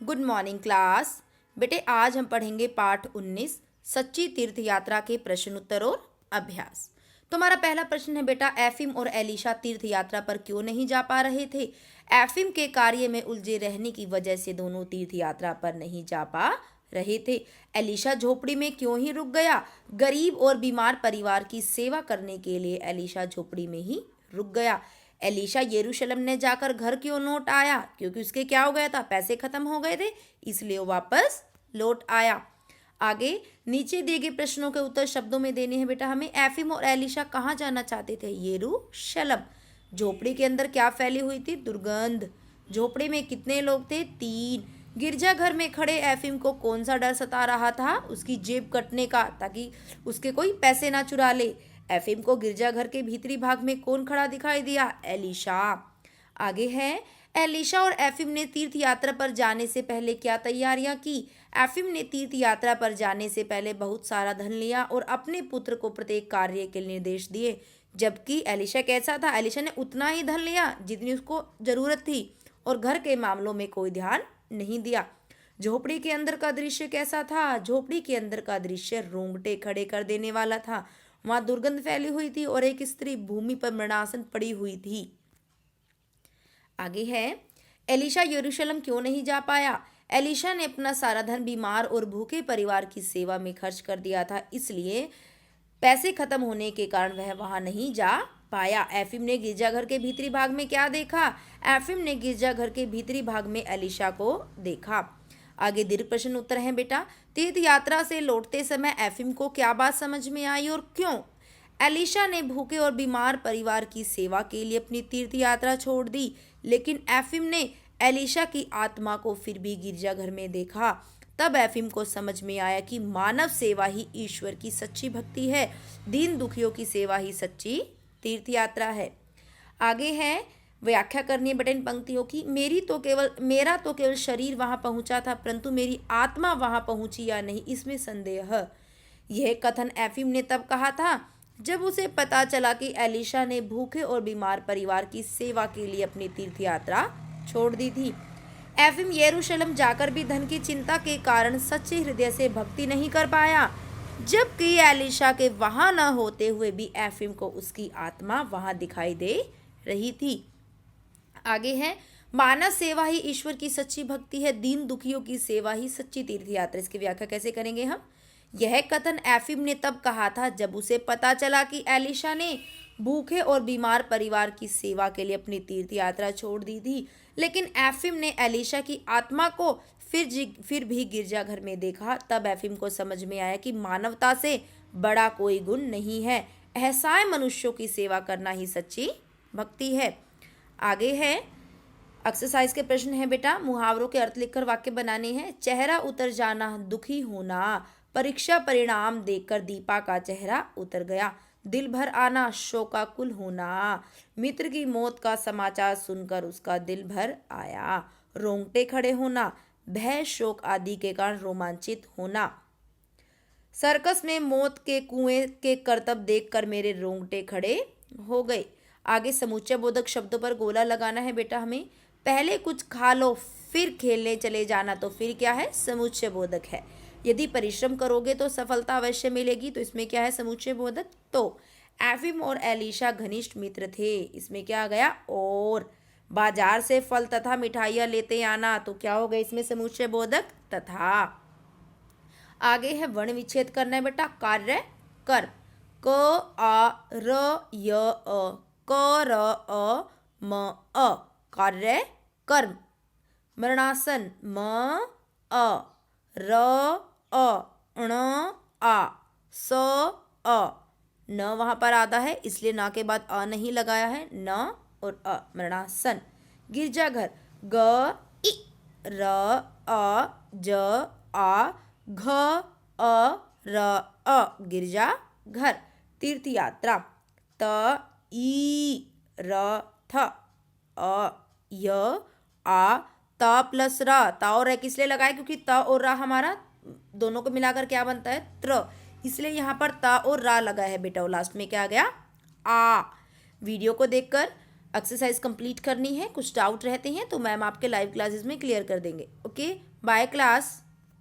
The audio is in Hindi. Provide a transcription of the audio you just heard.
Good morning class. बेटे आज हम पढ़ेंगे पाठ 19 सच्ची तीर्थ यात्रा के प्रश्न उत्तर और अभ्यास। तुम्हारा पहला प्रश्न है बेटा, एफिम और एलिशा तीर्थ यात्रा पर क्यों नहीं जा पा रहे थे? एफिम के कार्य में उलझे रहने की वजह से दोनों तीर्थ यात्रा पर नहीं जा पा रहे थे। एलिशा झोपड़ी में क्यों ही रुक गया? गरीब और बीमार परिवार की सेवा करने के लिए एलिशा झोपड़ी में ही रुक गया। एलिशा यरूशलेम ने जाकर घर क्यों लौट आया? क्योंकि उसके क्या हो गया था, पैसे खत्म हो गए थे, इसलिए वो वापस लौट आया। आगे नीचे दिए गए प्रश्नों के उत्तर शब्दों में देने हैं बेटा हमें। एफिम और एलिशा कहाँ जाना चाहते थे? यरूशलेम। झोपड़ी के अंदर क्या फैली हुई थी? दुर्गंध। झोपड़ी में कितने लोग थे? 3। गिरजाघर में खड़े एफिम को कौन सा डर सता रहा था? उसकी जेब कटने का, ताकि उसके कोई पैसे ना चुरा ले। एफिम को गिरजाघर के भीतरी भाग में कौन खड़ा दिखाई दिया? एलिशा। आगे है, एलिशा और एफिम ने तीर्थ यात्रा पर जाने से पहले क्या तैयारियां की? एफिम ने तीर्थ यात्रा पर जाने से पहले बहुत सारा धन लिया और अपने पुत्र को प्रत्येक कार्य के निर्देश दिए, जबकि एलिशा कैसा था? एलिशा ने उतना ही धन लिया जितनी उसको जरूरत थी और घर के मामलों में कोई ध्यान नहीं दिया। झोपड़ी के अंदर का दृश्य कैसा था? झोपड़ी के अंदर का दृश्य रोंगटे खड़े कर देने वाला था। वहां दुर्गंध फैली हुई थी और एक स्त्री भूमि पर मरणासन पड़ी हुई थी। आगे है, एलिशा यरूशलेम क्यों नहीं जा पाया? एलिशा ने अपना सारा धन बीमार और भूखे परिवार की सेवा में खर्च कर दिया था, इसलिए पैसे खत्म होने के कारण वह वहां नहीं जा पाया। एफिम ने गिरजाघर के भीतरी भाग में क्या देखा? एफिम ने गिरजाघर के भीतरी भाग में एलिशा को देखा। आगे दीर्घ प्रश्न उत्तर है बेटा। तीर्थ यात्रा से लौटते समय एफिम को क्या बात समझ में आई और क्यों? एलिशा ने भूखे और बीमार परिवार की सेवा के लिए अपनी तीर्थ यात्रा छोड़ दी, लेकिन एफिम ने एलिशा की आत्मा को फिर भी गिरजाघर में देखा। तब एफिम को समझ में आया कि मानव सेवा ही ईश्वर की सच्ची भक्ति है, दीन दुखियों की सेवा ही सच्ची तीर्थ यात्रा है। आगे है, व्याख्या करनी है बेटा इन पंक्तियों की। मेरा तो केवल शरीर वहां पहुंचा था, परंतु मेरी आत्मा वहां पहुंची या नहीं, इसमें संदेह। यह कथन एफिम ने तब कहा था जब उसे पता चला कि एलिशा ने भूखे और बीमार परिवार की सेवा के लिए अपनी तीर्थ यात्रा छोड़ दी थी। एफिम यरूशलेम जाकर भी धन की चिंता के कारण सच्चे हृदय से भक्ति नहीं कर पाया, जबकि एलिशा के वहां न होते हुए भी एफिम को उसकी आत्मा वहां दिखाई दे रही थी। आगे है, मानव सेवा ही ईश्वर की सच्ची भक्ति है, दीन दुखियों की सेवा ही सच्ची तीर्थ यात्रा। इसकी व्याख्या कैसे करेंगे हम? यह कथन एफिम ने तब कहा था जब उसे पता चला कि एलिशा ने भूखे और बीमार परिवार की सेवा के लिए अपनी तीर्थ यात्रा छोड़ दी थी, लेकिन एफिम ने एलिशा की आत्मा को फिर भी गिरजाघर में देखा। तब एफिम को समझ में आया कि मानवता से बड़ा कोई गुण नहीं है, असहाय मनुष्यों की सेवा करना ही सच्ची भक्ति है। आगे है, एक्सरसाइज के प्रश्न है बेटा, मुहावरों के अर्थ लिखकर वाक्य बनाने हैं। चेहरा उतर जाना, दुखी होना। परीक्षा परिणाम देखकर दीपा का चेहरा उतर गया। दिल भर आना, शोकाकुल होना। मित्र की मौत का समाचार सुनकर उसका दिल भर आया। रोंगटे खड़े होना, भय शोक आदि के कारण रोमांचित होना। सर्कस में मौत के कुएं के करतब देखकर मेरे रोंगटे खड़े हो गए। आगे समुच्चय बोधक शब्दों पर गोला लगाना है बेटा हमें। पहले कुछ खा लो फिर खेलने चले जाना, तो फिर क्या है? समुच्चय बोधक है। यदि परिश्रम करोगे तो सफलता अवश्य मिलेगी, तो इसमें क्या है? समुच्चय बोधक। तो एफिम और एलिशा घनिष्ठ मित्र थे, इसमें क्या आ गया? और बाजार से फल तथा मिठाइयाँ लेते आना, तो क्या हो गया इसमें? समुच्चय बोधक तथा। आगे है, वर्ण विच्छेद करना है बेटा। कार्य कर, क आ र य अ, क र अ म अ, कार्य कर्म। मरणासन, म अ र अ ण आ स अ, न वहां पर आधा है इसलिए ना के बाद अ नहीं लगाया है, न और अ, मरणासन। गिरजाघर, ग इ र अ ज आ घ अ र अ, गिरजाघर। तीर्थ यात्रा, त ई र थ अ य आ त प्लस र, ता और र किस लिए लगाए? क्योंकि त और रा हमारा दोनों को मिलाकर क्या बनता है? त्र, इसलिए यहाँ पर त और रा लगा है बेटा। और लास्ट में क्या आ गया? आ। वीडियो को देखकर एक्सरसाइज कंप्लीट करनी है। कुछ डाउट रहते हैं तो मैम आपके लाइव क्लासेस में क्लियर कर देंगे। Okay, bye class.